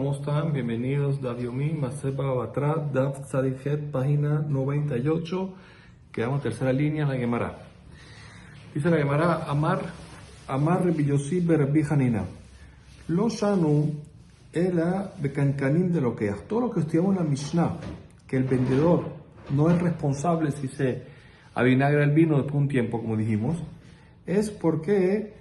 ¿cómo están? Bienvenidos, Daf Yomi, Maseba Batrat, Daf Tzadichet, página 98, quedamos tercera línea en la Gemara. Dice la Gemara, Amar Rabbi Yossi Rabbi Hanina, Lo Shanu Ela Bekankanim de Lokeach. Todo lo que estudiamos en la Mishnah, que el vendedor no es responsable si se avinagra el vino después de un tiempo, como dijimos, es porque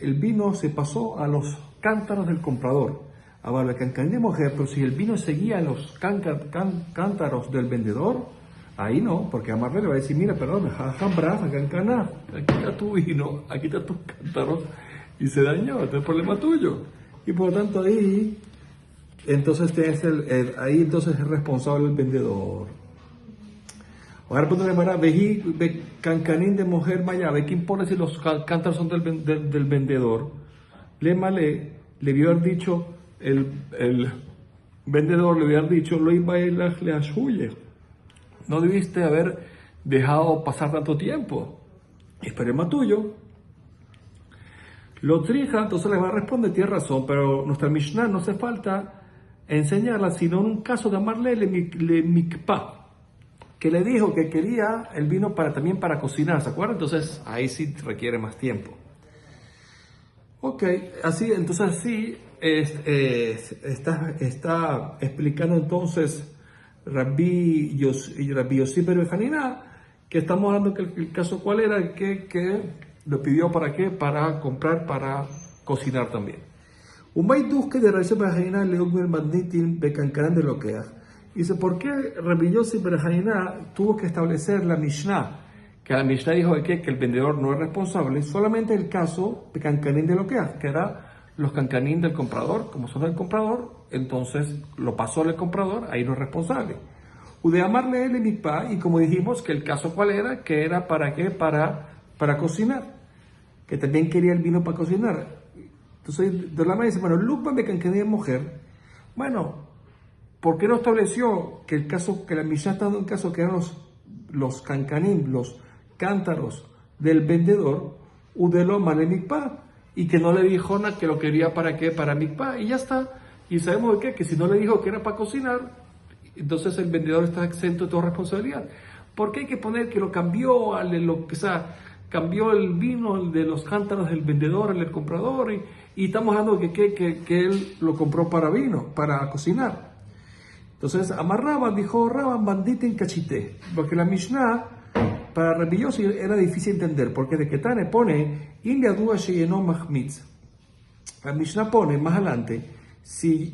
el vino se pasó a los cántaros del comprador. Ahora, cancanín de mujer, pero si el vino seguía en los cántaros del vendedor, ahí no, porque Amarle le va a decir, mira, perdón, aquí está tu vino, aquí está tus cántaros, y se dañó, este es el problema tuyo. Y por lo tanto ahí entonces es responsable el vendedor. Ahora punto de manera, ve cancanín de mujer maya, ve qué importa si los cántaros son del vendedor. Le había dicho, el vendedor le había dicho, lo iba a le ashuye. No debiste haber dejado pasar tanto tiempo. Es problema tuyo. Lo trija, entonces le va a responder, tiene razón, pero nuestra Mishnah no hace falta enseñarla, sino en un caso de Amarle le mikpa, que le dijo que quería el vino también para cocinar, ¿se acuerdan? Entonces ahí sí requiere más tiempo. Ok, entonces así está explicando entonces Rabbi Yossi Rabbi Hanina, que estamos hablando que el caso cuál era, que lo pidió para qué, para comprar, para cocinar también. Umay Duske de Rabbi Yossi Rabbi Hanina leugmer magnitin becancarán de loquea. Dice, ¿por qué Rabbi Yossi Rabbi Hanina tuvo que establecer la Mishnah? Que la Mishnah dijo que el vendedor no es responsable, solamente el caso de cancanín de loquea, que era los cancanín del comprador, como son del comprador, entonces lo pasó al comprador, ahí no es responsable. Ude amarle el mikpa, y como dijimos, que el caso cuál era, que era para qué, para cocinar, que también quería el vino para cocinar. Entonces, de la manera dice, bueno, Lukman de cancanín de mujer, bueno, ¿por qué no estableció que la Mishnah está dando un caso que eran los cancanín, los cántaros del vendedor, udelo male mikpa, y que no le dijo nada que lo quería para qué, para mikpa, y ya está. Y sabemos de qué, que si no le dijo que era para cocinar, entonces el vendedor está exento de toda responsabilidad. ¿Por qué hay que poner que lo cambió cambió el vino de los cántaros del vendedor al comprador, y estamos hablando que él lo compró para vino, para cocinar? Entonces, dijo Raban, bandita en cachité, porque la Mishnah para Rabbi Yossi era difícil entender, porque de Ketane pone, India Dua Sheyeno Mahmitz. La Mishnah pone más adelante, si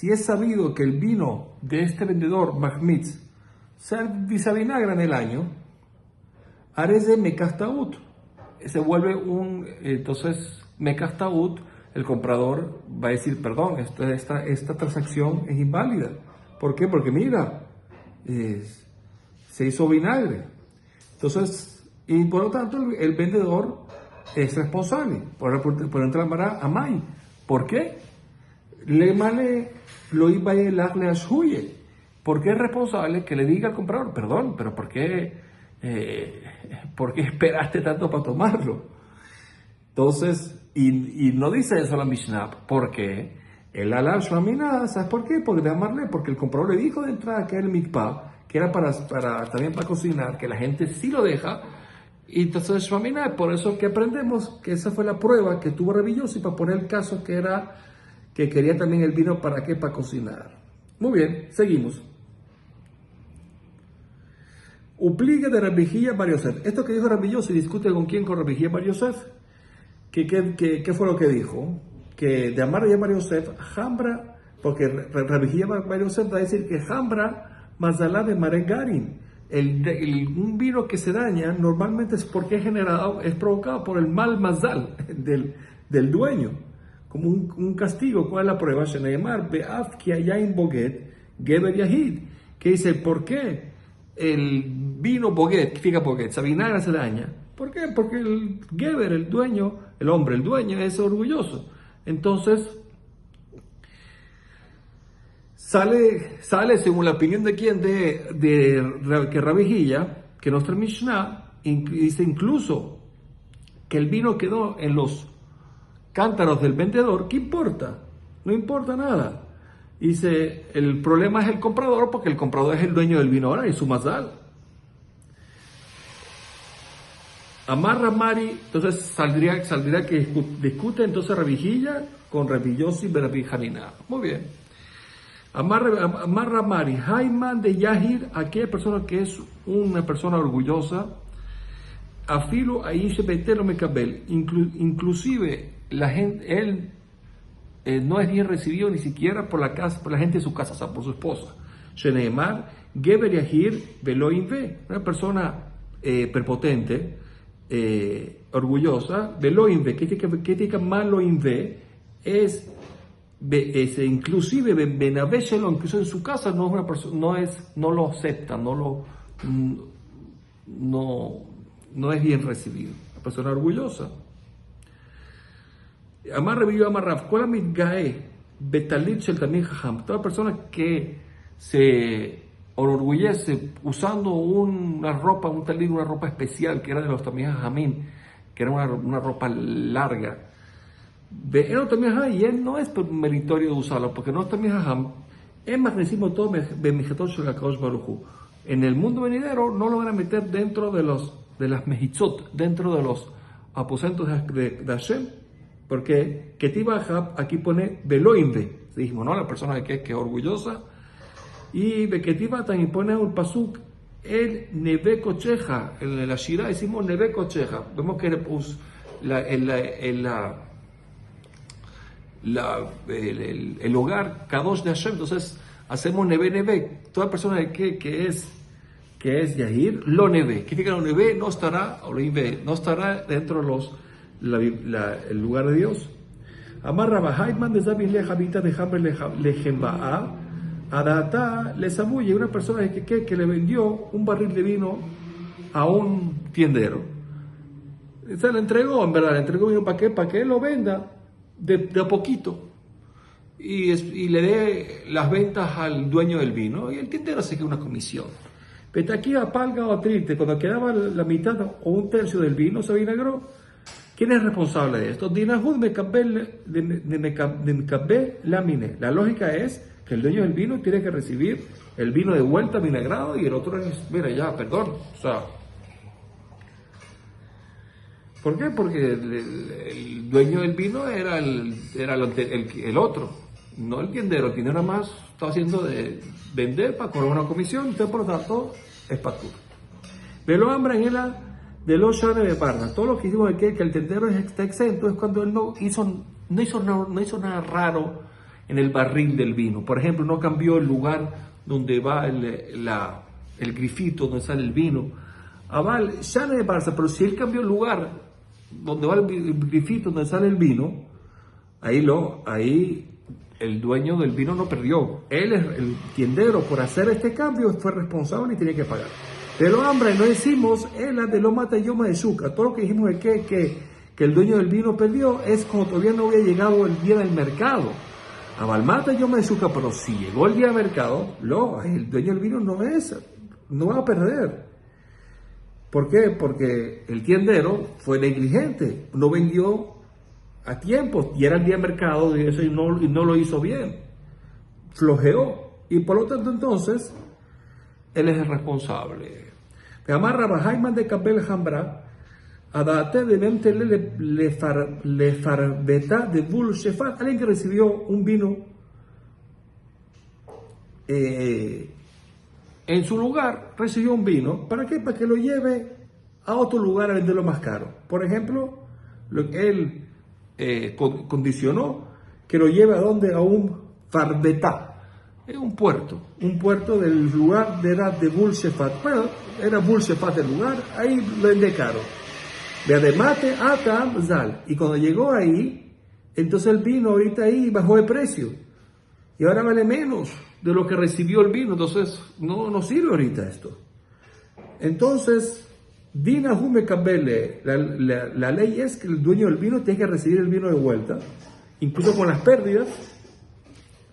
es sabido que el vino de este vendedor Mahmitz se avinagra en el año, Areze Mekastaut, se vuelve entonces Mekastaut, el comprador va a decir, perdón, esta transacción es inválida. ¿Por qué? Porque mira, se hizo vinagre. Entonces, y por lo tanto, el vendedor es responsable. Por entrar a Amay. ¿Por qué? Le male lo iba a le ashuye. ¿Por qué es responsable que le diga al comprador, perdón, pero ¿por qué esperaste tanto para tomarlo? Entonces, y no dice eso la Mishnah, porque el alal shlamina, ¿sabes por qué? Porque el comprador le dijo de entrada que era el mikpa, que era también para cocinar, que la gente sí lo deja, y entonces shlamina, por eso que aprendemos que esa fue la prueba que tuvo Rabbi Yossi para poner el caso que quería también el vino para qué, para cocinar. Muy bien, seguimos. Upliga de Rabbi Hilla Bar Yosef. Esto que dijo Rabbi Yossi, discute con quién, con Rabbi Hilla Bar Yosef. ¿Qué fue lo que dijo? Que de Amar y Bar Yosef, Hambra, porque Rabbi Hilla Bar Yosef va a decir que Hambra Mazalá de Maregarin, un vino que se daña normalmente es porque es provocado por el mal mazal del dueño, como un castigo. ¿Cuál es la prueba? Sheneemar be'af ki hayain boget geber yahid, que dice, ¿por qué el vino boget, fija boget, se avinagra, se daña? ¿Por qué? Porque el geber, el dueño es orgulloso. Entonces sale según la opinión de quién, que Rabbi Hilla, que nuestra Mishnah dice incluso que el vino quedó en los cántaros del vendedor, ¿qué importa? No importa nada. Dice, el problema es el comprador, porque el comprador es el dueño del vino ahora y su mazal. Amarra Mari, entonces saldría que discute entonces Rabijilla con Rabillosi y Rabbi Hanina. Muy bien. Amarra Mari, Jaiman de Yahir, aquella persona que es una persona orgullosa, Afilo Aish Betelo Mekabel, inclusive la gente, él no es bien recibido ni siquiera por la gente de su casa, o sea, por su esposa. Sheneemar, Geber Yahir Veloim Ve, una persona prepotente, orgullosa, Veloim Ve, ¿qué significa Maloim Ve? Es inclusive Benaveshelo, incluso en su casa no es una persona, no lo acepta, no es bien recibido. Una persona orgullosa. Amar vivió Amarraf, Kolamit Gae, Betalit Shel Tamid Jajam, toda persona que se enorgullece usando una ropa, un talit, una ropa especial que era de los Tamid Jajamim, que era una ropa larga. Y él no es meritorio de usarlo, porque no es Tamid Jajam, es más decimos todo en el mundo venidero no lo van a meter dentro de las mejitzot, dentro de los aposentos de Hashem. Porque Ketiva Hab aquí pone Veloimbe, dijimos, ¿no? La persona que es orgullosa. Y Ketiva también pone un pasuk, el Neve Cocheja, en la Shira decimos Neve Cocheja. Vemos que el hogar Kadosh de Hashem, entonces hacemos Neve. Toda persona que es Yahir, lo Neve. ¿Qué significa lo Neve? No estará dentro de el lugar de Dios. Amarra Bahaitman de Zabin Lejavita de Hamber Lejemba'a, Adata le Samuye, una persona que le vendió un barril de vino a un tiendero. Se le entregó, en verdad, le entregó vino ¿para qué? Para que él lo venda de a poquito y le dé las ventas al dueño del vino y el tiendero se queda una comisión. Pero aquí a palga o triste, cuando quedaba la mitad o un tercio del vino se vinagró. ¿Quién es responsable de esto? Dinahud Mekabel Lamine. La lógica es que el dueño del vino tiene que recibir el vino de vuelta vinagrado y el otro es, mira, ya, perdón. O sea, ¿por qué? Porque el dueño del vino era el otro, no el tiendero. El tiendero nada más está haciendo de vender para cobrar una comisión, entonces por lo tanto es factura. Velo hambre en ella. De los Shane de Parna, todo lo que hicimos aquí, que el tendero está exento, es cuando él no hizo nada raro en el barril del vino. Por ejemplo, no cambió el lugar donde va el grifito, donde sale el vino. Aval, Shane de Parna, pero si él cambió el lugar donde va el grifito, donde sale el vino, ahí el dueño del vino no perdió. Él, el tiendero, por hacer este cambio, fue responsable y tenía que pagar. De lo hambre no decimos, de lo mata y yoma de Zucca. Todo lo que dijimos de que el dueño del vino perdió es como todavía no había llegado el día del mercado. A Balmata y yoma de Zucca, pero si llegó el día del mercado, el dueño del vino no va a perder. ¿Por qué? Porque el tiendero fue negligente, no vendió a tiempo y era el día del mercado y eso y no lo hizo bien. Flojeó. Y por lo tanto entonces él es el responsable. Amarra Bahaiman de Kabel Hambra, Adate de Mente le Farbeta de Bul Shefat, alguien que recibió un vino en su lugar, recibió un vino. ¿Para qué? Para que lo lleve a otro lugar a venderlo más caro. Por ejemplo, él condicionó que lo lleve a un Farbeta. Es un puerto del lugar de Bul Shefat. Bueno, era Bul Shefat el lugar, ahí lo vendé caro. De Ademate Atam Zal. Y cuando llegó ahí, entonces el vino ahorita ahí bajó de precio. Y ahora vale menos de lo que recibió el vino. Entonces no sirve ahorita esto. Entonces, Dina Hume Kabele, la ley es que el dueño del vino tiene que recibir el vino de vuelta, incluso con las pérdidas.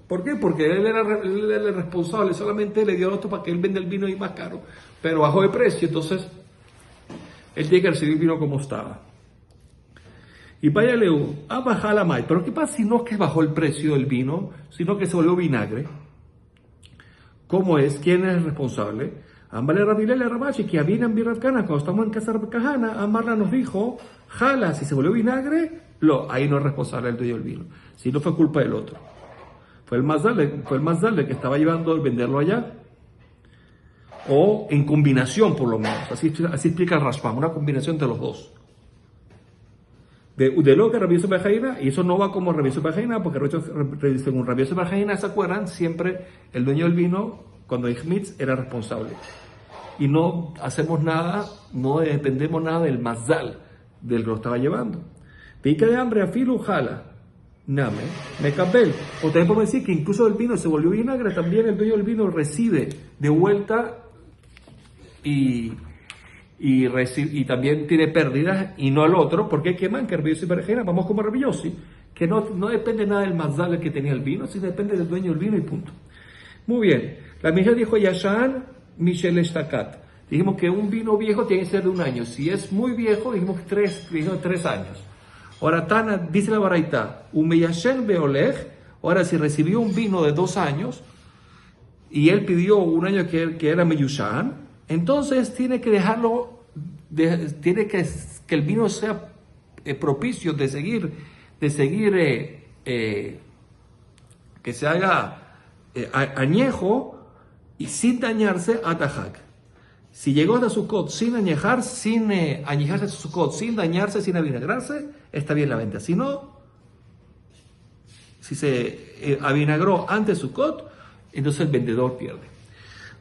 ¿Por qué? Porque él era el responsable, solamente le dio el otro para que él venda el vino ahí más caro, pero bajó de precio, entonces él tiene que recibir vino como estaba. Y vaya Leu, a bajar la mai. Pero ¿qué pasa si no es que bajó el precio del vino, sino que se volvió vinagre? ¿Cómo es? ¿Quién es el responsable? Ambale Rabilele Rabachi, que había en Birrafcana, cuando estamos en casa de Cajana, Amarla nos dijo, jala, si se volvió vinagre, ahí no es responsable el dueño del vino. Si no fue culpa del otro. Fue el Mazdal que estaba llevando el venderlo allá. O en combinación, por lo menos. Así explica el Rashbam, una combinación de los dos. De lo que Rabbi Yosef bar Jaina, y eso no va como Rabbi Yosef bar Jaina, porque según Rabbi Yosef bar Jaina, ¿se acuerdan? Siempre el dueño del vino, cuando hay Hmitz, era responsable. Y no hacemos nada, no dependemos nada del Mazdal, del que lo estaba llevando. Pica de hambre, afilu, jala. Name, me cabel. O también podemos decir que incluso el vino se volvió vinagre, también el dueño del vino recibe de vuelta y también tiene pérdidas y no al otro, porque queman que Rabbi Yossi Berejena, vamos como Rabbi Yossi, que no depende nada del Mazdal que tenía el vino, sino depende del dueño del vino y punto. Muy bien, la Mishnah dijo Yashan Michel Estacat. Dijimos que un vino viejo tiene que ser de 1 año. Si es muy viejo, dijimos 3 años. Ahora Tana dice la Baraita, Umeyashen Beoleg. Ahora si recibió un vino de 2 años y él pidió 1 año que era Meyushan, entonces tiene que dejarlo, tiene que el vino sea propicio de seguir que se haga añejo y sin dañarse a Tajak. Si llegó hasta Sukkot sin añejar, sin añejarse a Sukkot, sin dañarse, sin avinagrarse, está bien la venta. Si no, si se avinagró antes de Sukkot, entonces el vendedor pierde.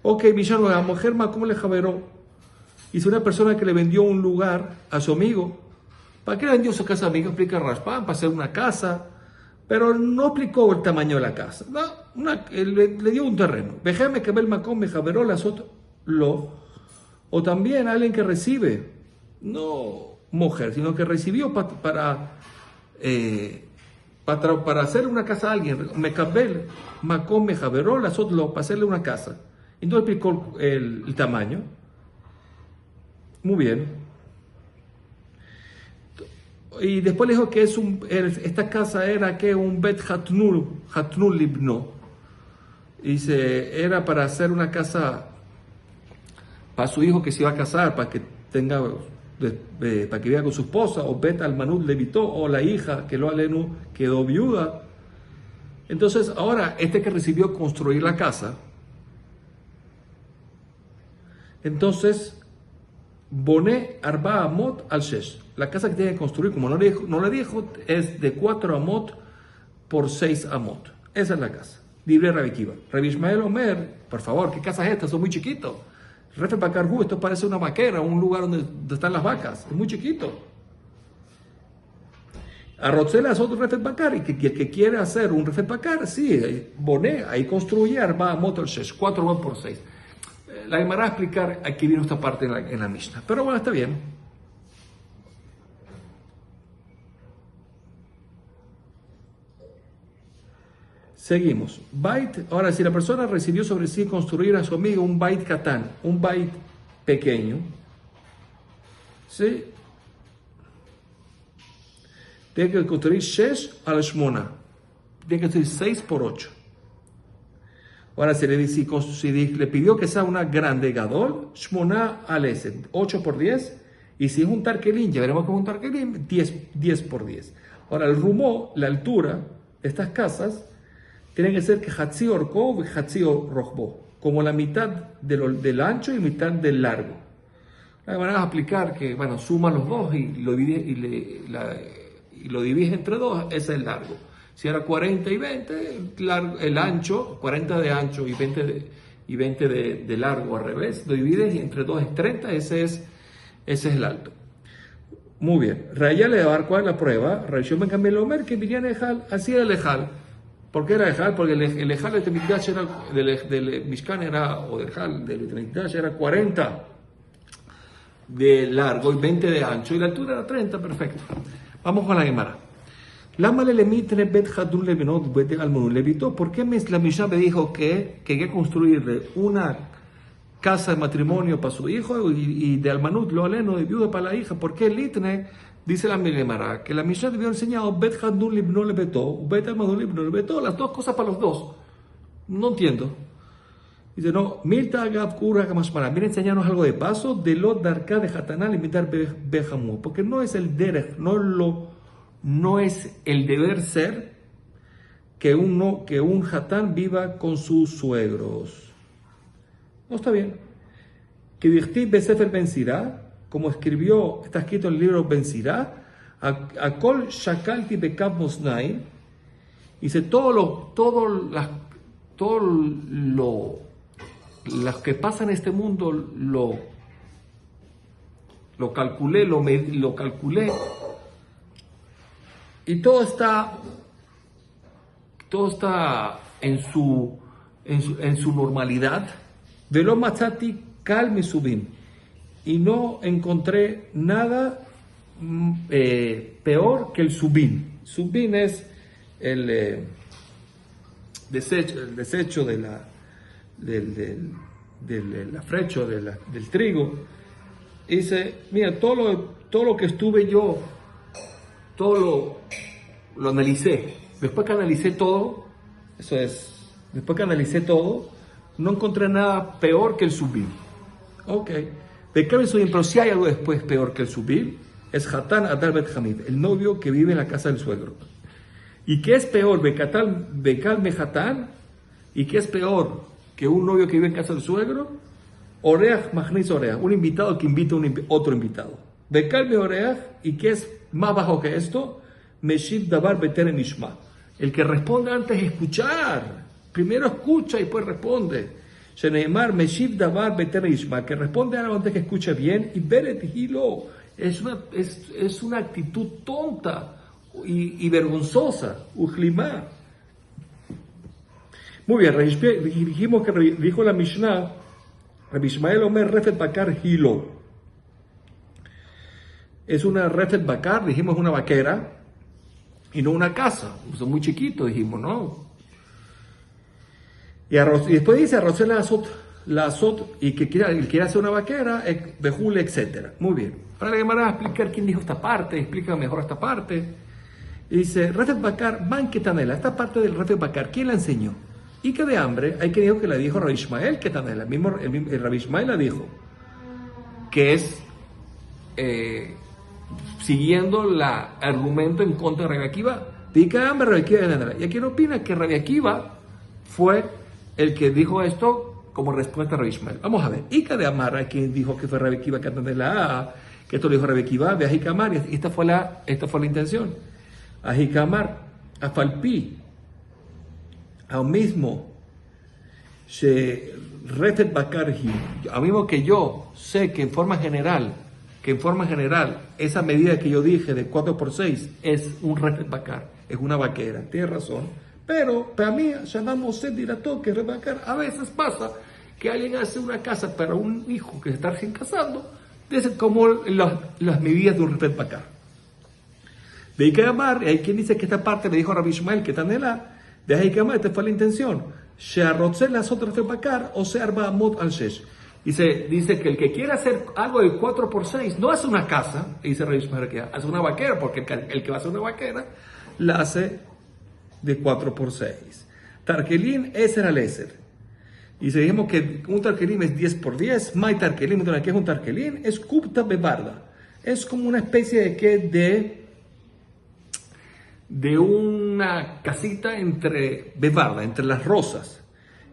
Ok, Villano, la mujer ¿cómo le javeró? Hizo una persona que le vendió un lugar a su amigo. ¿Para qué le vendió su casa a amigo? Explica Rashbam, para hacer una casa, pero no explicó el tamaño de la casa. No, le dio un terreno. Déjame que ve el macón, me javeró las otras. O también alguien que recibe, no mujer, sino que recibió para hacer una casa a alguien. Me cabel, macón, me javeró las otras, para hacerle una casa. Y no explicó el tamaño. Muy bien. Y después le dijo que esta casa era que un bet hatnul libno. Dice, era para hacer una casa para su hijo que se iba a casar, para que tenga, para que viva con su esposa, o bet al manut levitó, o la hija que lo alenu quedó viuda. Entonces, ahora, que recibió construir la casa, entonces, Boné Arba Amot al Shesh. La casa que tiene que construir, como no le dijo, es de 4 Amot por 6 Amot. Esa es la casa. Libre Rabbi Kiva. Rabbi Ishmael Omer, por favor, ¿qué casa es esta? Son muy chiquitos. Refe Bacarbu, esto parece una vaquera, un lugar donde están las vacas. Es muy chiquito. Arrotzela es otro Refe Bacar, y que quiere hacer un Refe Bacar, sí, Boné, ahí construye Arba Amot al Shesh, 4 Amot por 6. La Gemara va a explicar, aquí vino esta parte en la Mishnah. Pero bueno, está bien. Seguimos. Bait, ahora si la persona recibió sobre sí construir a su amigo un bait katán, un bait pequeño, ¿sí? Tiene que construir 6 al Shmona. Tiene que construir 6 por 8. Ahora, si le pidió que sea una grande gadol, Shmona al Esed, 8 por 10. Y si es un tarkelín, ya veremos que es un tarkelín, 10 por 10. Ahora, el rumó, la altura de estas casas, tiene que ser que Hatzi Orko y Hatzi Rojbo, como la mitad del ancho y mitad del largo. La van a explicar que, bueno, suma los dos y lo divide entre 2, ese es el largo. Si era 40 y 20, el ancho, 40 de ancho y 20 de largo al revés, lo divides y entre 2 es 30, ese es el alto. Muy bien. Raya le va a dar cuál es la prueba. Rayón Ben Camel Omer que vinieron Ejal, así era el Ejal. ¿Por qué era Ejal? Porque el Ejal del Mishkan era, o del Ejal del Mikdash era 40 de largo y 20 de ancho, y la altura era 30, perfecto. Vamos con la Gemara. ¿Por qué la Mishnah me dijo que hay que construirle una casa de matrimonio para su hijo y de almanut lo aleno de viuda para la hija? ¿Por qué el litne dice la Gemara, que la Mishnah debió enseñado Bet Hadun Libno Lebeto, Bet Amadun Libno Lebeto, las dos cosas para los dos. No entiendo. Dice, no, Milta Agav Kura Gamashmara, viene a enseñarnos algo de paso, de lo darka de Hatanal imitar Bejamu, porque no es el derech, no es el deber ser que un Hatán viva con sus suegros. No está bien. Que Dichtib Besefer Ben Sirá, como está escrito en el libro Ben Sirá, Akol Shakalti Bekab Mosnai, dice todo lo que pasa en este mundo lo calculé, lo calculé, y todo está en su normalidad. Velo matzati kal misubim, y no encontré nada peor que el subim. Subim es el desecho del afrecho del trigo. Dice, mira, todo lo que estuve yo, todo lo analicé. Después que analicé todo, no encontré nada peor que el subim. Ok. Pero si hay algo después peor que el subim, es Hatán Adar Bet Hamid, el novio que vive en la casa del suegro. ¿Y qué es peor? Bekal Mejatán. ¿Y qué es peor que un novio que vive en casa del suegro? Oreach Magnis Oreach, un invitado que invita a otro invitado. Bekal Me Oreach. ¿Y qué es más bajo que esto? Meshiv Dabar Beter Nishma. El que responde antes de escuchar. Primero escucha y después responde. Sheneemar Meshiv Dabar Beter Nishma. Que responde antes que escuche bien. Y Beret Hilo. Es una actitud tonta y vergonzosa. Ujlima. Muy bien, dijimos que dijo la Mishnah, Rabbi Ishmael Omer Refet Bakar Hilo. Es una Refet Bakar, dijimos una vaquera, y no una casa. Es muy chiquito, dijimos, ¿no? Y después dice, arrocé la azot, y que quiere hacer una vaquera, bejule, etc. Muy bien. Ahora le llamará a explicar quién dijo esta parte, explica mejor esta parte. Y dice, Refet Bakar, Banquetanela, esta parte del Refet Bakar, ¿quién la enseñó? Y que de hambre, hay que dijo que la dijo Rabbi Ishmael, que también el Rabbi Ishmael la dijo, que es siguiendo el argumento en contra de Rabbi Akiva. Y que de hambre, Rabbi Akiva. Y aquí no opina que Rabbi Akiva fue el que dijo esto como respuesta a Rabbi Ishmael. Vamos a ver. Y que de amar, quien dijo que fue Rabbi Akiva, que esto lo dijo Rabbi Akiva, ve a Ajikamar, y esta fue la intención. Ajikamar, Afalpi. Aún mismo, Refet Bakarji, a mismo que yo sé que en forma general, esa medida que yo dije de 4x6 es un Refet Bakar, es una vaquera, tiene razón, pero para mí, llamamos Dirató, que Refet Bakar, a veces pasa que alguien hace una casa para un hijo que se está recién casando, es como las medidas de un Refet Bakar. De Ikamar, hay quien dice que esta parte le dijo a Rabbi Ishmael, que Tanela, de Ikamar, esta fue la intención. Shearrotzel las otras de Bakar, o se arba mod al shesh. Dice que el que quiere hacer algo de 4x6 no hace una casa, dice Rabbi Ishmael, que hace una vaquera, porque el que va a hacer una vaquera la hace de 4x6. Tarkelín es el Eser. Y si dijimos que un tarkelín es 10x10, Mai tarkelín, ¿qué es un tarkelín? Es Kupta Bebarda. Es como una especie de una casita entre Bebarda, entre las rosas.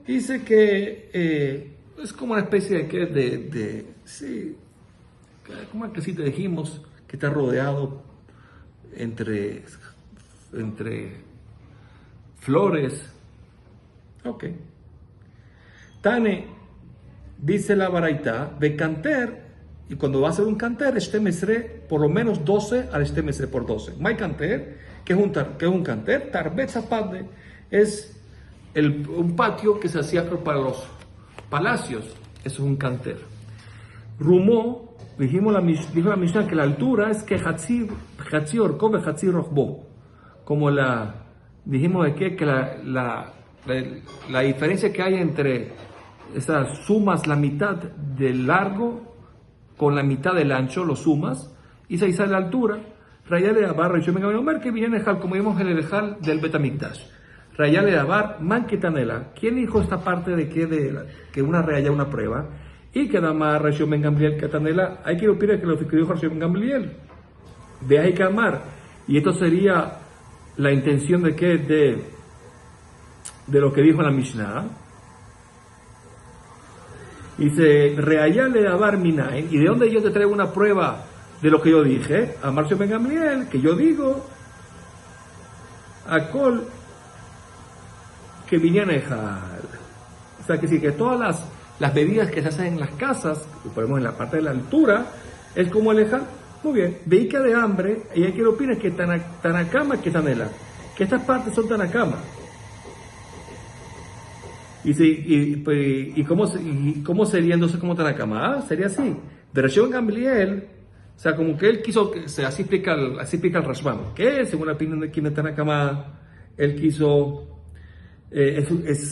Dice que es como una especie sí, como una casita, dijimos, que está rodeado entre flores. Ok. Tane, dice la baraita, de canter, y cuando va a ser un canter, mesre, por lo menos 12 al mesre por 12. Mai canter, que es un canter, tarbet zapadde, es un patio que se hacía para los palacios, eso es un canter. Rumó, dijo la Mishnah que la altura es que Hatzi orko ve Hatzi rochbo, como dijimos que la diferencia que hay entre esas sumas la mitad del largo con la mitad del ancho, lo sumas, y se dice la altura. Rayale Dabar, Rishon Ben Gamliel Omer, que viene Ejal, como vimos en el Ejal del Betamikdash. Rayale Dabar, Man Ketanela. ¿Quién dijo esta parte de que una raya una prueba? Y que nada más Rishon Ben Gamliel Ketanela, hay que opinar que lo que dijo Rishon Ben Gamliel. Ve ahí Kamar. Y esto sería la intención de qué? De lo que dijo la Mishnah. Dice, Reayale Dabar Minain. ¿Y de dónde yo te traigo una prueba de lo que yo dije? A Rishon Ben Gamliel, que yo digo, a Kol, que vinieron Ejal. O sea, que sí, que todas las bebidas que se hacen en las casas, por ejemplo en la parte de la altura, es como el Ejal. Muy bien, veíca de hambre, y hay que opinar que Tanakama que Tanela, que estas partes son Tanakama. ¿Y cómo sería entonces como Tanakama? Sería así. De Rishon Gamliel, o sea, como que él quiso, así explica el Rashbam, que según la opinión de quien de Tanakama, él quiso,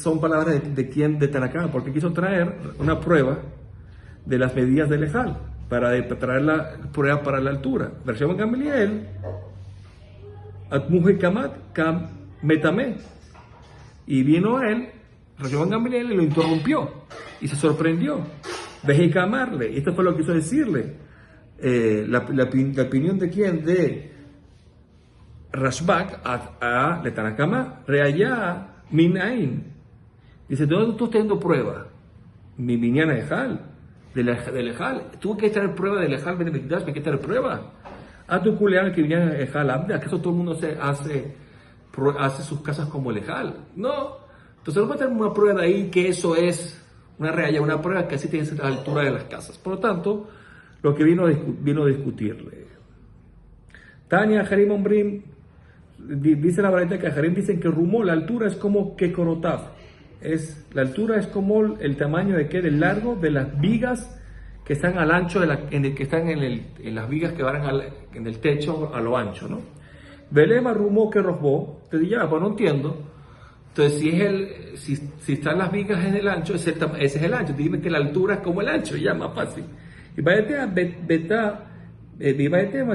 son palabras de Tanakama, porque quiso traer una prueba de las medidas del Ejal, para traer la prueba para la altura. Rishon Gamliel, Atmuhe Kamat Kam Metame, y vino él, Rishon Gamliel, y lo interrumpió, y se sorprendió. Dejé camarle, y esto fue lo que quiso decirle. La opinión de quién, de Rashbak a Tanakama, Reaya Minain. Dice, ¿de dónde tú estás dando prueba? Mi miñana Ejal, del Ejal. Tuve que traer prueba del Ejal, me hay que traer prueba. A tu culeán que viñana Ejal, ¿acaso todo el mundo hace sus casas como el Ejal? No. Entonces no va a tener una prueba de ahí que eso es una realla, una prueba que así tiene que ser a la altura de las casas. Por lo tanto, lo que vino a discutirle. Tania Harim Ombrim, dice la verdad que Harim dicen que Rumó, la altura es como que Korotav. La altura es como el tamaño de del largo de las vigas que están al ancho, que están en las vigas que van en el techo a lo ancho, ¿no? Belema Rumó que Rosbó, te digo, pues no entiendo. Entonces, si están las vigas en el ancho, ese es el ancho. Dime que la altura es como el ancho, ya más fácil. Y vaya tema,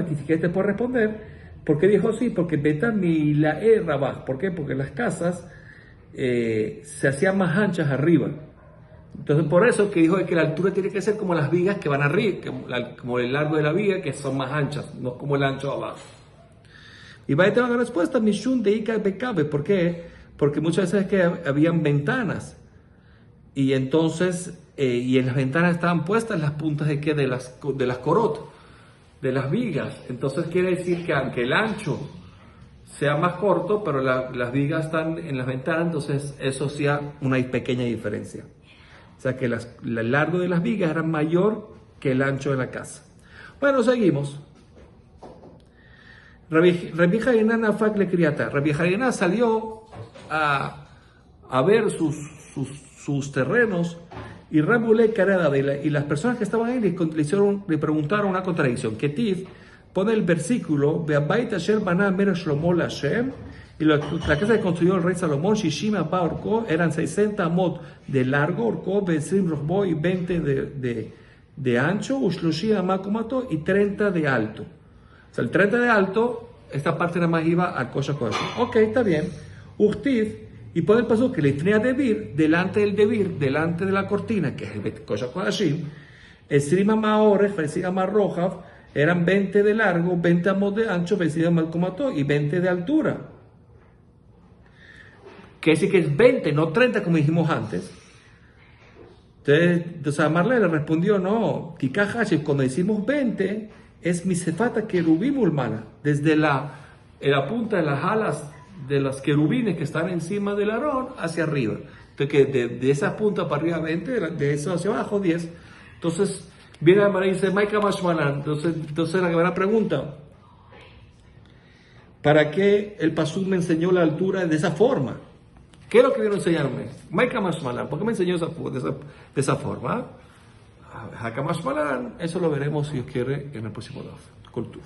que te puedo responder. ¿Por qué dijo así? Porque beta mi la rabaj. ¿Por qué? Porque las casas se hacían más anchas arriba. Entonces, por eso que dijo que la altura tiene que ser como las vigas que van arriba, como el largo de la viga, que son más anchas, no como el ancho abajo. Y vaya tema la respuesta, Mishun de Ika Bekabe. ¿Por qué? Porque muchas veces que habían ventanas y entonces y en las ventanas estaban puestas las puntas de las corot, de las vigas. Entonces quiere decir que aunque el ancho sea más corto, pero las vigas están en las ventanas, entonces eso hacía una pequeña diferencia. O sea que el largo de las vigas era mayor que el ancho de la casa. Bueno, seguimos. Rabbi Harinán Afak le criata. Rabbi Harinán salió a ver sus terrenos, y Rabulé Karada, y las personas que estaban ahí le preguntaron una contradicción. Ketiv pone el versículo, Beabait Asher Baná Mer Shlomo Lashem, y la casa que construyó el rey Salomón, Shishima Ba Orko, eran 60 amot de largo, Orko, Besrim Rohbo, y 20 de ancho, Ushloshi Amakumato, y 30 de alto. O sea, el 30 de alto, esta parte nada más iba al Kosha Kodashim. Ok, está bien. Uchtiv, y pone el paso que le tenía Debir, delante del Debir, delante de la cortina, que es el Kosha Kodashim, Esrima Maores, Vesida Marrojav, eran 20 de largo, 20 amos de ancho, Vesida Malcomató, y 20 de altura. Que decir que es 20, no 30 como dijimos antes. Entonces Amarle le respondió, no, Kikahashi, cuando decimos 20, es Misefata Kerubim Ulmana, desde la punta de las alas de los querubines que están encima del Aarón hacia arriba. Entonces, que de esa punta para arriba 20, de eso hacia abajo 10. Entonces, viene la y dice, Maika Mashmalan. Entonces la primera pregunta, ¿para qué el Pasuk me enseñó la altura de esa forma? ¿Qué es lo que vino a enseñarme? Maika Mashmalan, ¿por qué me enseñó de esa forma? Haka Mashmalan, eso lo veremos si Dios quiere en el próximo daf. Kultuf.